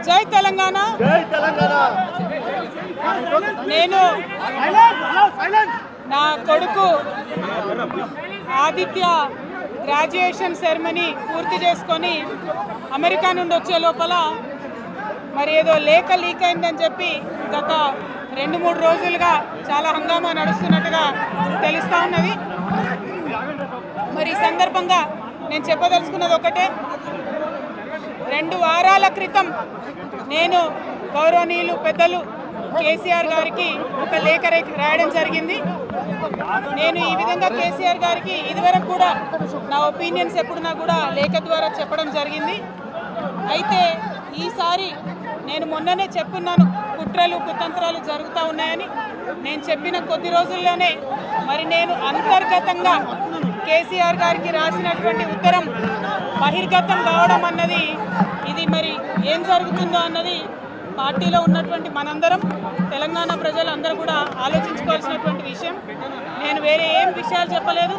జై తెలంగాణ నేను నా కొడుకు ఆదిత్య గ్రాడ్యుయేషన్ సెరమనీ పూర్తి చేసుకొని అమెరికా నుండి వచ్చే లోపల మరి ఏదో లేఖ లీక్ అయిందని చెప్పి గత 2-3 రోజులుగా చాలా హంగామా నడుస్తున్నట్టుగా తెలుస్తూ ఉన్నది. మరి ఈ సందర్భంగా నేను చెప్పదలుచుకున్నది ఒకటే, 2 వారాల క్రితం నేను గౌరవనీయులు పెద్దలు కేసీఆర్ గారికి ఒక లేఖ రాయడం జరిగింది. నేను ఈ విధంగా కేసీఆర్ గారికి ఇదివరకు కూడా నా ఒపీనియన్స్ ఎప్పుడున్నా కూడా లేఖ ద్వారా చెప్పడం జరిగింది. అయితే ఈసారి నేను మొన్ననే చెప్పున్నాను, కుట్రలు కుతంత్రాలు జరుగుతూ ఉన్నాయని. నేను చెప్పిన కొద్ది రోజుల్లోనే మరి నేను అంతర్గతంగా కేసీఆర్ గారికి రాసినటువంటి ఉత్తరం బహిర్గతం కావడం అన్నది, ఇది మరి ఏం జరుగుతుందో అన్నది పార్టీలో ఉన్నటువంటి మనందరం, తెలంగాణ ప్రజలందరూ కూడా ఆలోచించుకోవాల్సినటువంటి విషయం. నేను వేరే ఏం విషయాలు చెప్పలేదు.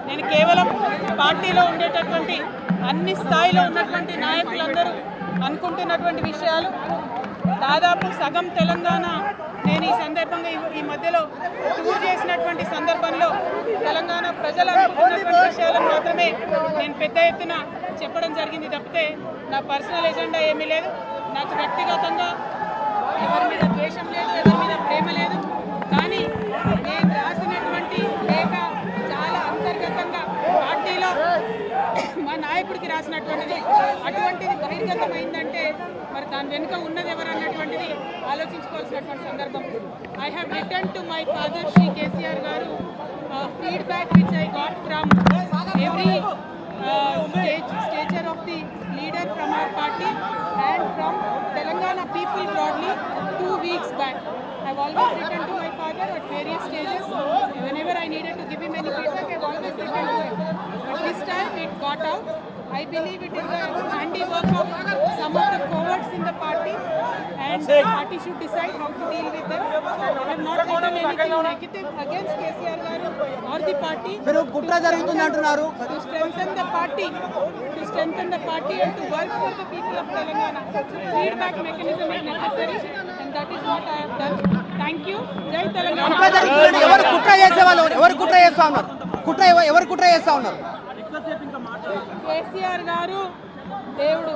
నేను కేవలం పార్టీలో ఉండేటటువంటి అన్ని స్థాయిలో ఉన్నటువంటి నాయకులందరూ అనుకుంటున్నటువంటి విషయాలు. దాదాపు సగం తెలంగాణ నేను ఈ సందర్భంగా ఈ మధ్యలో టూర్ చేసినటువంటి సందర్భంలో తెలంగాణ ప్రజలు అనుకుంటున్నటువంటి విషయాలను మాత్రమే నేను పెద్ద ఎత్తున చెప్పడం జరిగింది తప్పితే నా పర్సనల్ ఎజెండా ఏమీ లేదు. నాకు వ్యక్తిగతంగా ఎవరి మీద ద్వేషం లేదు, ఎవరి మీద ప్రేమ లేదు. కానీ నేను రాసినటువంటి లేఖ చాలా అంతర్గతంగా పార్టీలో మా నాయకుడికి రాసినటువంటిది. అటువంటిది బహిర్గతమైందంటే మరి దాని వెనుక ఉన్నది ఎవరు అన్నటువంటిది ఆలోచించుకోవాల్సినటువంటి సందర్భం. I have return to my father Shri KCR గారు feedback which I got from every stature of the leader from our party and from Telangana people broadly 2 weeks back. I have always written to my father at various stages. Whenever I needed to give him any feedback, I have always written to him. But this time it got out. I believe it is the handiwork of some of the cowards in the party, and the party should decide how to deal with them. I have not written anything negative against KCR garu or the party. To strengthen the party and to work for the people of Telangana. Feedback mechanism is necessary, and that is what I have done. Thank you. Jai Telangana. KCR గారు దేవుడు,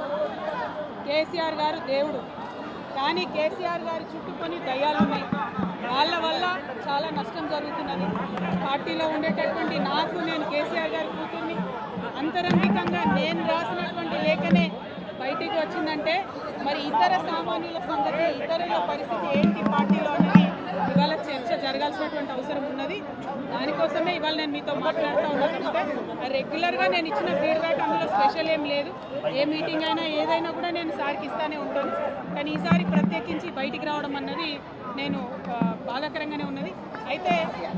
కానీ కేసీఆర్ గారి చుట్టుకొని దయ్యాలు ఉన్నాయి. వాళ్ళ వల్ల చాలా నష్టం జరుగుతున్నది. పార్టీలో ఉండేటటువంటి నాకు, నేను కేసీఆర్ గారి కూతుర్ని, అంతరంగికంగా నేను రాసినటువంటి లేఖనే బయటికి వచ్చిందంటే మరి ఇతర సామాన్యుల సంగతి, ఇతరుల పరిస్థితి ఏంటి పార్టీలో అనేది ఇవాళ చర్చ జరగాల్సినటువంటి అవసరం ఉన్నది. దానికోసమే ఇవాళ నేను మీతో మాట్లాడుతూ ఉన్నాను. రెగ్యులర్గా నేను ఇచ్చిన ఫీడ్బ్యాక్ అందులో స్పెషల్ ఏం లేదు. ఏ మీటింగ్ అయినా ఏదైనా కూడా నేను సార్కి ఇస్తానే ఉంటాను. కానీ ఈసారి ప్రత్యేకించి బయటికి రావడం అన్నది నేను బాధాకరంగానే ఉన్నది. అయితే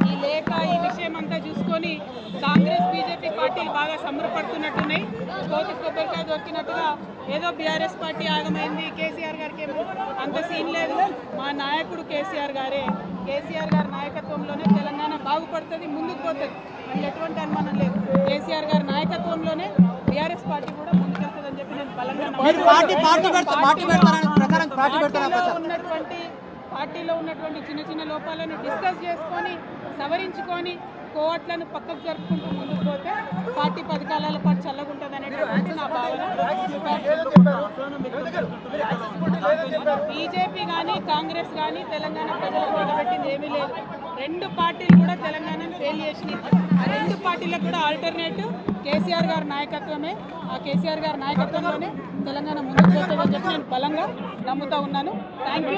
ఈ లేఖ, ఈ విషయం అంతా చూసుకొని కాంగ్రెస్ బీజేపీ పార్టీలు బాగా సంబరపడుతున్నట్టున్నాయి. కోతి కొబ్బరికాయ దొరికినట్టుగా ఏదో బీఆర్ఎస్ పార్టీ ఆగమైంది, కేసీఆర్ గారికి ఏమో అంత సీన్ లేదు. మా నాయకుడు కేసీఆర్ గారే, కేసీఆర్ గారి నాయకత్వంలోనే తెలంగాణ బాగుపడుతుంది, ముందుకు పోతుంది. అందులో ఎటువంటి అనుమానం లేదు. కేసీఆర్ గారి నాయకత్వంలోనే బీఆర్ఎస్ పార్టీ కూడా ముందుకెళ్తుందని చెప్పి నేను బలంగా పార్టీలో ఉన్నటువంటి చిన్న చిన్న లోపాలను డిస్కస్ చేసుకొని సవరించుకొని కోవట్లను పక్కకు జరుపుకుంటూ ముందుకు పోతే పార్టీ 10 కాలాల పాటు చల్లగుంటుంది అనేటువంటి నా భావన. బీజేపీ కానీ కాంగ్రెస్ కానీ తెలంగాణ ప్రజలకు నిలబెట్టింది ఏమీ లేదు. 2 పార్టీలు కూడా తెలంగాణను ఫెయిల్ చేసినాయి. ఆ 2 పార్టీలకు కూడా ఆల్టర్నేటివ్ కేసీఆర్ గారి నాయకత్వమే. ఆ కేసీఆర్ గారి నాయకత్వంలోనే తెలంగాణ ముందుకు పోతుందని చెప్పి నేను బలంగా నమ్ముతా ఉన్నాను. Thank you.